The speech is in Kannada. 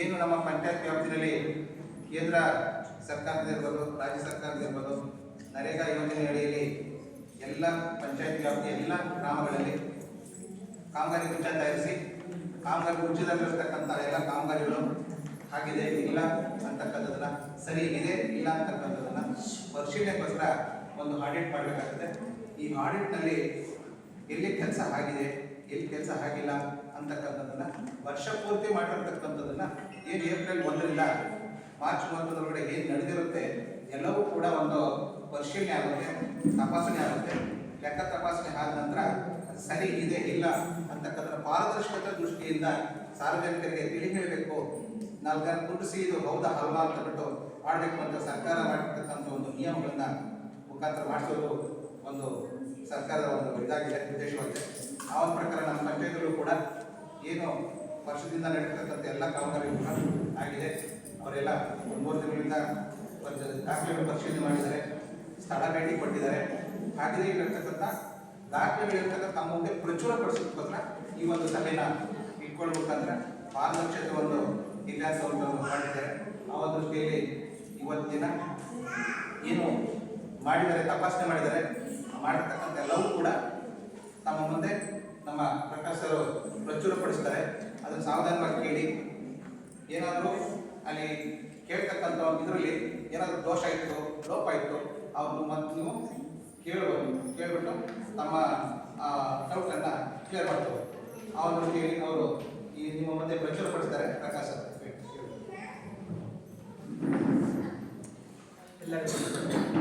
ಏನು ನಮ್ಮ ಪಂಚಾಯತ್ ವ್ಯಾಪ್ತಿಯಲ್ಲಿ ಕೇಂದ್ರ ಸರ್ಕಾರದಿರ್ಬೋದು, ರಾಜ್ಯ ಸರ್ಕಾರದಿರ್ಬೋದು, ನರೇಗಾ ಯೋಜನೆ ಅಡಿಯಲ್ಲಿ ಎಲ್ಲ ಪಂಚಾಯತ್ ವ್ಯಾಪ್ತಿಯ ಎಲ್ಲ ಗ್ರಾಮಗಳಲ್ಲಿ ಕಾಮಗಾರಿ ಗುಚ್ಚ ತಯಾರಿಸಿ ಕಾಮಗಾರಿ ಗುಚ್ಚದಲ್ಲಿರ್ತಕ್ಕಂಥ ಎಲ್ಲ ಕಾಮಗಾರಿಗಳು ಆಗಿದೆ ಇಲ್ಲ ಅಂತಕ್ಕಂಥದ್ದನ್ನ, ಸರಿ ಇದೆ ಇಲ್ಲ ಅಂತಕ್ಕಂಥದ್ದನ್ನ ಪರಿಶೀಲನೆಗೋಸ್ಕರ ಒಂದು ಆಡಿಟ್ ಮಾಡಬೇಕಾಗ್ತದೆ. ಈ ಆಡಿಟ್ನಲ್ಲಿ ಎಲ್ಲಿ ಕೆಲಸ ಆಗಿದೆ, ಎಲ್ಲಿ ಕೆಲಸ ಆಗಿಲ್ಲ ಅಂತಕ್ಕಂಥದ್ದನ್ನ ವರ್ಷ ಪೂರ್ತಿ ಮಾಡಿರ್ತಕ್ಕಂಥದ್ದನ್ನ ಏನು ಏಪ್ರಿಲ್ 1ರಿಂದ ಮಾರ್ಚ್ 31ರೊಳಗಡೆ ಏನು ನಡೆದಿರುತ್ತೆ ಎಲ್ಲವೂ ಕೂಡ ಒಂದು ಪರಿಶೀಲನೆ ಆಗುತ್ತೆ, ತಪಾಸಣೆ ಆಗುತ್ತೆ. ಲೆಕ್ಕ ತಪಾಸಣೆ ಆದ ನಂತರ ಸರಿ ಇದೆ ಇಲ್ಲ ಅಂತಕ್ಕಂಥ ಪಾರದರ್ಶಕತೆ ದೃಷ್ಟಿಯಿಂದ ಸಾರ್ವಜನಿಕರಿಗೆ ತಿಳಿ ಹೇಳಬೇಕು. ನಾವು ಕುಂಡಿಸಿ ಇದು ಹೌದಾ ಅಲ್ವಾ ಅಂತ ಬಿಟ್ಟು ಮಾಡಬೇಕು ಅಂತ ಸರ್ಕಾರ ಮಾಡಿರ್ತಕ್ಕಂಥ ಒಂದು ನಿಯಮಗಳನ್ನ ಮುಖಾಂತರ ಮಾಡಿಸೋದು ಒಂದು ಸರ್ಕಾರದ ಒಂದು ಇದಾಗಿದೆ, ಉದ್ದೇಶವಾಗಿದೆ. ಆ ಒಂದು ಪ್ರಕಾರ ನಮ್ಮ ಪಂಚಾಯತ್ಗಳು ಕೂಡ ಏನು ವರ್ಷದಿಂದ ನಡೆಯತಕ್ಕಂಥ ಎಲ್ಲ ಕಾಮಗಾರಿಗಳು ಕೂಡ ಆಗಿದೆ. ಅವರೆಲ್ಲ 3 ತಿಂಗಳಿಂದ ಒಂದು ದಾಖಲೆಗಳು ಪರಿಶೀಲನೆ ಮಾಡಿದ್ದಾರೆ, ಸ್ಥಳ ಭೇಟಿ ಕೊಟ್ಟಿದ್ದಾರೆ. ಹಾಗೆಯೇ ಇರತಕ್ಕಂಥ ದಾಖಲೆಗಳಿರ್ತಕ್ಕಂಥ ತಮ್ಮ ಮುಂದೆ ಪ್ರಚುರಪಡಿಸೋದಕ್ಕೋಸ್ಕರ ಈ ಒಂದು ಸಭೆನ ಇಟ್ಕೊಳ್ಳೋ ಮುಖಾಂತರ ಪಾರದರ್ಶಕ ಒಂದು ಇತಿಹಾಸವನ್ನು ಮಾಡಿದ್ದಾರೆ. ಆ ಒಂದು ದೃಷ್ಟಿಯಲ್ಲಿ ಇವತ್ತಿನ ಏನು ಮಾಡಿದ್ದಾರೆ, ತಪಾಸಣೆ ಮಾಡಿದ್ದಾರೆ, ಮಾಡಿರ್ತಕ್ಕಂಥ ಎಲ್ಲವೂ ಕೂಡ ತಮ್ಮ ಮುಂದೆ ನಮ್ಮ ಪ್ರಕಾಶರು ಪ್ರಚುರಪಡಿಸ್ತಾರೆ. ಅದನ್ನು ಸಾವಧಾನವಾಗಿ ಕೇಳಿ, ಏನಾದರೂ ಅಲ್ಲಿ ಕೇಳ್ತಕ್ಕಂಥ ಇದರಲ್ಲಿ ಏನಾದರೂ ದೋಷ ಇತ್ತು, ಲೋಪ ಇತ್ತು, ಅವ್ರನ್ನು ಮತ್ತೆ ನೀವು ಕೇಳ್ಬಿಟ್ಟು ತಮ್ಮ ಡೌಟನ್ನು ಕ್ಲಿಯರ್ ಮಾಡ್ತಾರೆ. ಆ ಒಂದು ಕೇಳಿ ಅವರು ಈ ನಿಮ್ಮ ಮುಂದೆ ಪ್ರಚುರಪಡಿಸ್ತಾರೆ. ಪ್ರಕಾಶ್ ಎಲ್ಲರಿಗೂ